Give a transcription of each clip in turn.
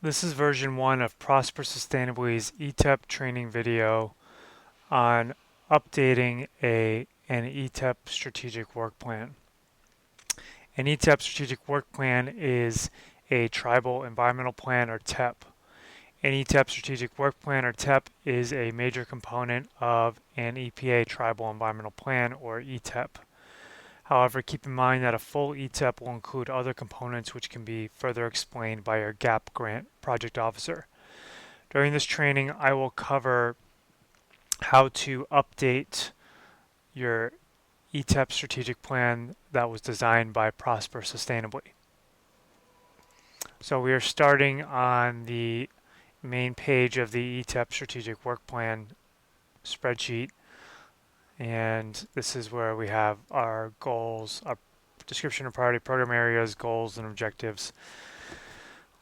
This is version 1 of Prosper Sustainably's ETEP training video on updating an ETEP strategic work plan. An ETEP strategic work plan is a tribal environmental plan, or TEP. An ETEP strategic work plan, or TEP, is a major component of an EPA tribal environmental plan, or ETEP. However, keep in mind that a full ETEP will include other components which can be further explained by your GAP grant project officer. During this training, I will cover how to update your ETEP strategic plan that was designed by Prosper Sustainably. So we are starting on the main page of the ETEP strategic work plan spreadsheet, and this is where we have our goals, our description of priority program areas, goals, and objectives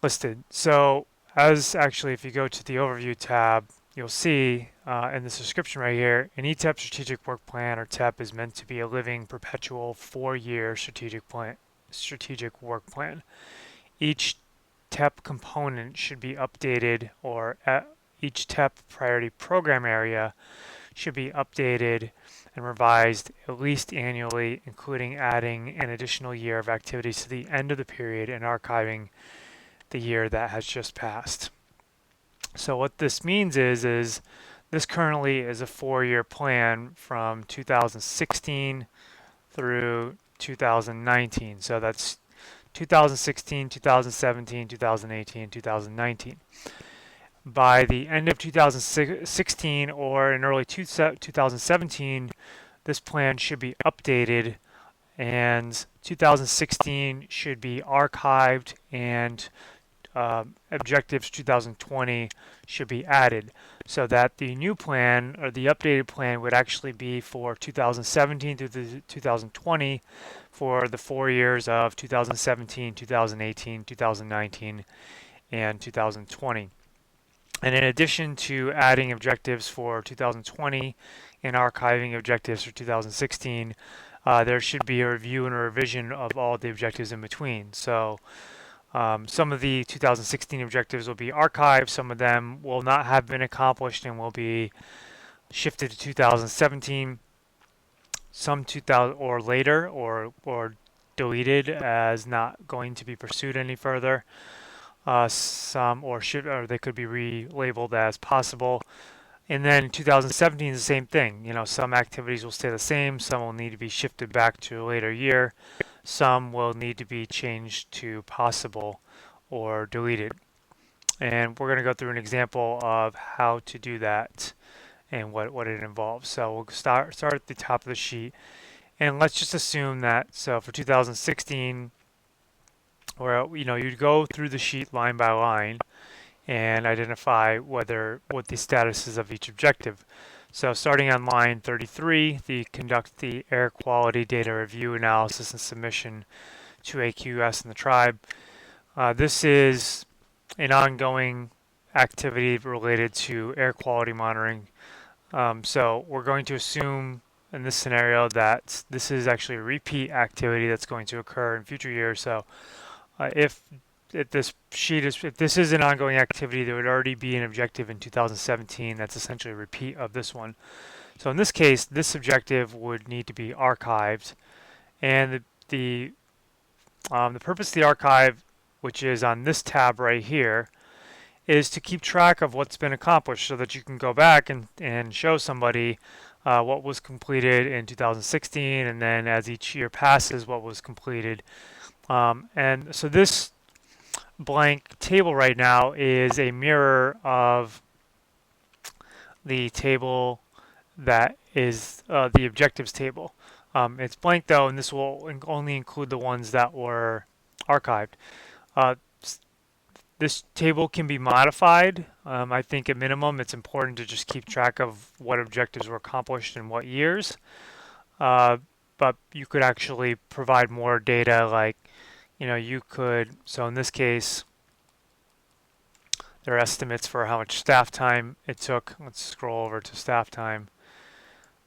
listed. So if you go to the overview tab, you'll see in this description right here, an ETEP strategic work plan, or TEP, is meant to be a living, perpetual 4-year strategic work plan. Each TEP component should be updated, or each TEP priority program area should be updated and revised at least annually, including adding an additional year of activities to the end of the period and archiving the year that has just passed. So what this means is this currently is a 4-year plan from 2016 through 2019. So that's 2016, 2017, 2018, 2019. By the end of 2016 or in early 2017, this plan should be updated, and 2016 should be archived, and objectives 2020 should be added, so that the new plan, or the updated plan, would actually be for 2017 through 2020 for the 4 years of 2017, 2018, 2019, and 2020. And in addition to adding objectives for 2020 and archiving objectives for 2016, there should be a review and a revision of all the objectives in between. So some of the 2016 objectives will be archived, some of them will not have been accomplished and will be shifted to 2017, some 2000 or later, or deleted as not going to be pursued any further. Some or they could be relabeled as possible. And then 2017 is the same thing. You know, some activities will stay the same, some will need to be shifted back to a later year, some will need to be changed to possible or deleted. And we're going to go through an example of how to do that and what it involves. So we'll start at the top of the sheet, and let's just assume that, so for 2016, where you'd go through the sheet line by line and identify what the status is of each objective. So starting on line 33, conduct the air quality data review, analysis, and submission to AQS and the tribe. This is an ongoing activity related to air quality monitoring. So we're going to assume in this scenario that this is actually a repeat activity that's going to occur in future years. So if this is an ongoing activity, there would already be an objective in 2017 that's essentially a repeat of this one. So in this case, this objective would need to be archived, and the purpose of the archive, which is on this tab right here, is to keep track of what's been accomplished, so that you can go back and show somebody what was completed in 2016, and then as each year passes, what was completed. And so this blank table right now is a mirror of the table that is the objectives table. It's blank though, and this will only include the ones that were archived. This table can be modified. I think at minimum it's important to just keep track of what objectives were accomplished in what years. But you could actually provide more data, like you could, so in this case, there are estimates for how much staff time it took. Let's scroll over to staff time.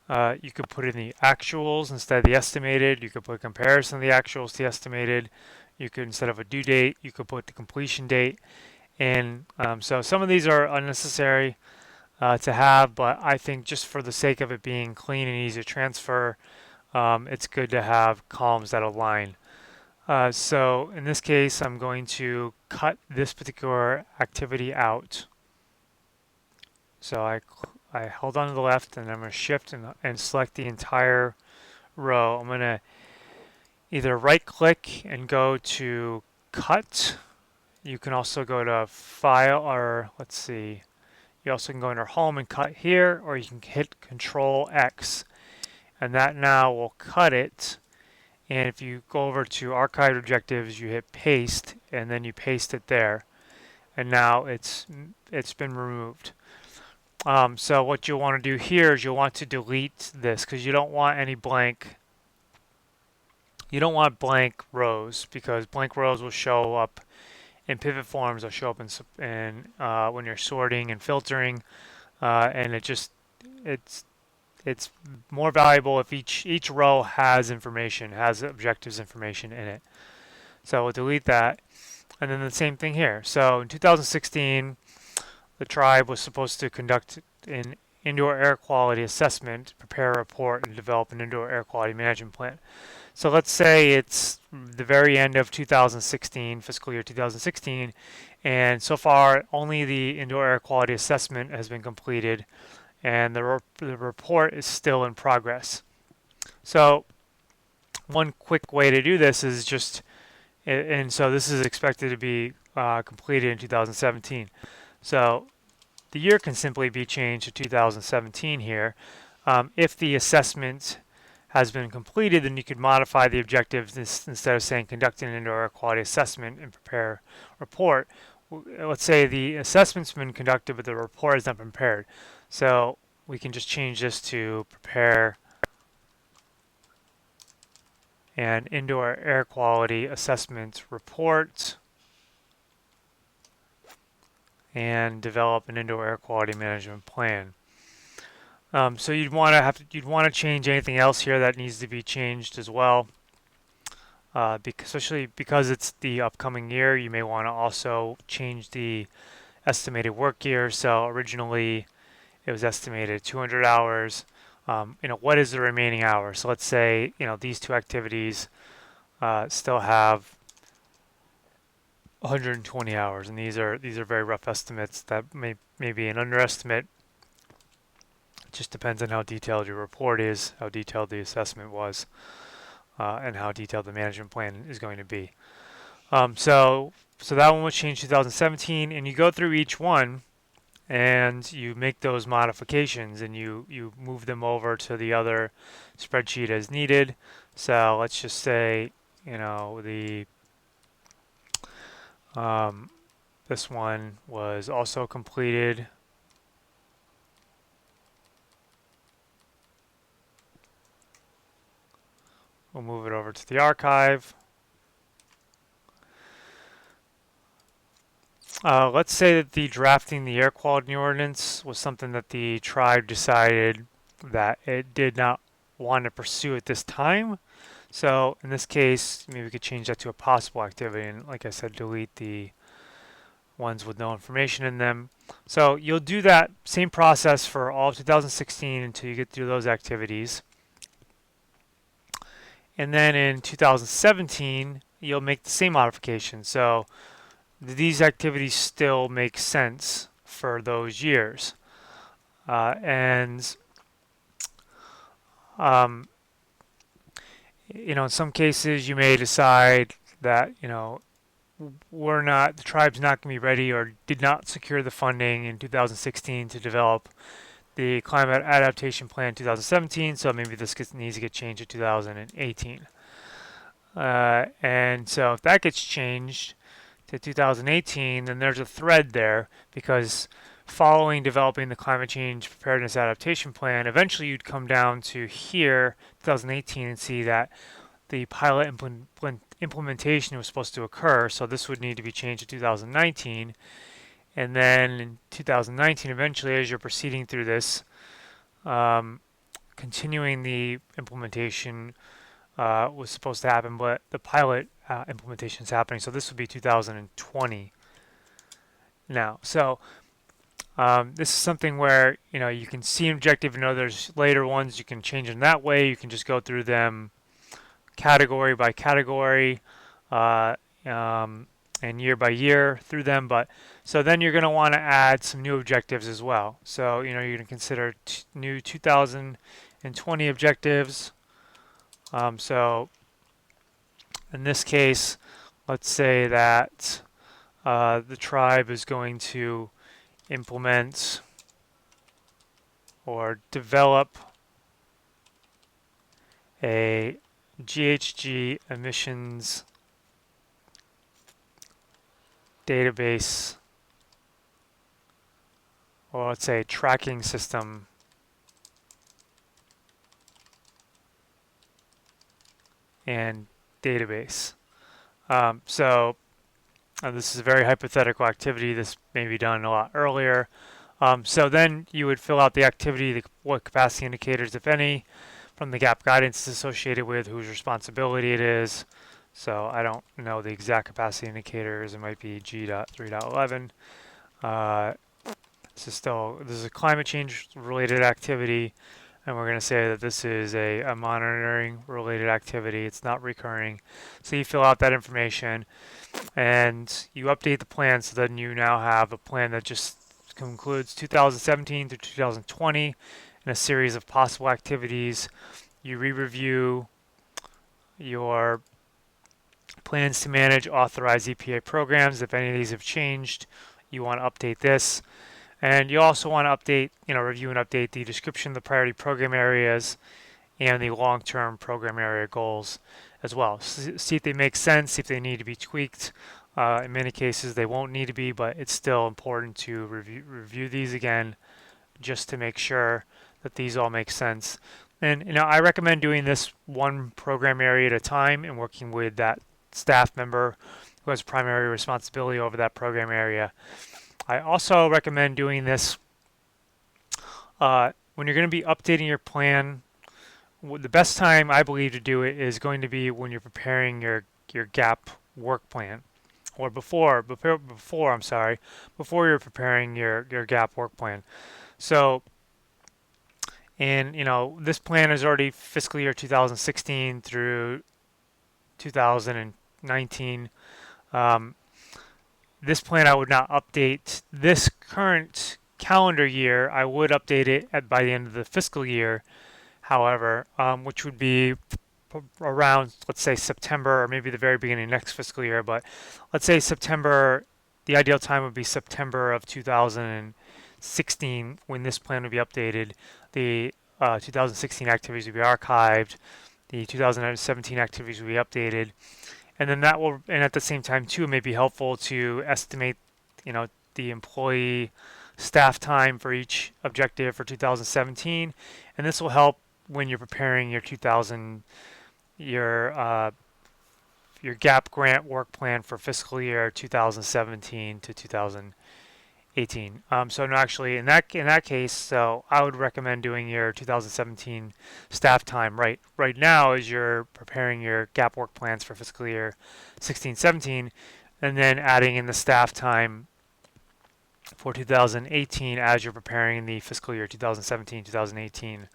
You could put in the actuals instead of the estimated. You could put a comparison of the actuals to the estimated. You could, instead of a due date, you could put the completion date. in. So some of these are unnecessary to have, but I think just for the sake of it being clean and easy to transfer, it's good to have columns that align. So in this case, I'm going to cut this particular activity out. So I hold on to the left and I'm going to shift and select the entire row. I'm going to either right click and go to cut. You can also go to file, or let's see, you also can go under home and cut here, or you can hit Control X and that now will cut it. And if you go over to archive objectives, you hit paste and then you paste it there. And now it's been removed. So what you'll want to do here is you'll want to delete this because you don't want any blank. You don't want blank rows because blank rows will show up in pivot forms. They'll show up in when you're sorting and filtering, and it's it's more valuable if each row has information, has objectives information in it. So we'll delete that, and then the same thing here. So in 2016, the tribe was supposed to conduct an indoor air quality assessment, prepare a report, and develop an indoor air quality management plan. So let's say it's the very end of 2016, fiscal year 2016, and so far only the indoor air quality assessment has been completed, and the report is still in progress. So one quick way to do this is just, and so this is expected to be completed in 2017. So the year can simply be changed to 2017 here. If the assessment has been completed, then you could modify the objectives instead of saying conduct an indoor air quality assessment and prepare a report. Let's say the assessment's been conducted, but the report is not prepared. So we can just change this to prepare an indoor air quality assessment report and develop an indoor air quality management plan. So you'd want to change anything else here that needs to be changed as well. Especially because it's the upcoming year, you may want to also change the estimated work year. So originally it was estimated 200 hours. What is the remaining hours? So let's say these two activities still have 120 hours, and these are very rough estimates that may be an underestimate. It just depends on how detailed your report is, how detailed the assessment was, and how detailed the management plan is going to be. So that one was changed 2017, and you go through each one and you make those modifications and you move them over to the other spreadsheet as needed. So let's just say this one was also completed. We'll move it over to the archive. Let's say that the drafting the air quality ordinance was something that the tribe decided that it did not want to pursue at this time. So in this case, maybe we could change that to a possible activity, and like I said, delete the ones with no information in them. So you'll do that same process for all of 2016 until you get through those activities. And then in 2017, you'll make the same modification. So these activities still make sense for those years. And in some cases, you may decide that, the tribe's not going to be ready or did not secure the funding in 2016 to develop the climate adaptation plan 2017, so maybe this needs to get changed to 2018. And so if that gets changed to 2018, then there's a thread there because following developing the climate change preparedness adaptation plan, eventually you'd come down to here, 2018, and see that the pilot implementation was supposed to occur, so this would need to be changed to 2019. And then in 2019, eventually, as you're proceeding through this, continuing the implementation was supposed to happen, but the pilot implementation is happening, so this would be 2020. now. So this is something where you can see an objective and know there's later ones you can change in that way. You can just go through them category by category uh, um, and year by year through them. But so then you're going to want to add some new objectives as well. So you're going to consider new 2020 objectives. So in this case, let's say that the tribe is going to implement or develop a GHG emissions database, or let's say tracking system and database. So this is a very hypothetical activity. This may be done a lot earlier. So then you would fill out the activity, what capacity indicators, if any, from the gap guidance is associated with, whose responsibility it is. So I don't know the exact capacity indicators. It might be G.3.11. This is a climate change related activity, and we're going to say that this is a monitoring related activity. It's not recurring. So you fill out that information and you update the plan, so then you now have a plan that just concludes 2017 through 2020 and a series of possible activities. You re-review your plans to manage authorized EPA programs. If any of these have changed, you want to update this. And you also want to update, review and update the description of the priority program areas and the long-term program area goals as well. See if they make sense, see if they need to be tweaked. In many cases, they won't need to be, but it's still important to review these again just to make sure that these all make sense. And I recommend doing this one program area at a time and working with that staff member who has primary responsibility over that program area. I also recommend doing this when you're going to be updating your plan. The best time I believe to do it is going to be when you're preparing your gap work plan, or before you're preparing your gap work plan. So, and this plan is already fiscal year 2016 through 2019. This plan I would not update this current calendar year. I would update it by the end of the fiscal year, however, which would be around, let's say, September, or maybe the very beginning of next fiscal year. But let's say September, the ideal time would be September of 2016 when this plan would be updated. The 2016 activities would be archived. The 2017 activities will be updated. And then and at the same time too, it may be helpful to estimate, the employee staff time for each objective for 2017. And this will help when you're preparing your gap grant work plan for fiscal year 2017 to 2018. So no, actually, in that case, so I would recommend doing your 2017 staff time right now as you're preparing your gap work plans for fiscal year 16-17, and then adding in the staff time for 2018 as you're preparing the fiscal year 2017-2018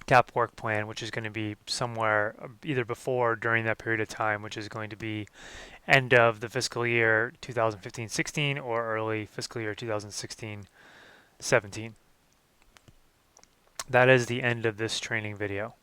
gap work plan, which is going to be somewhere either before or during that period of time, which is going to be end of the fiscal year 2015-16 or early fiscal year 2016-17. That is the end of this training video.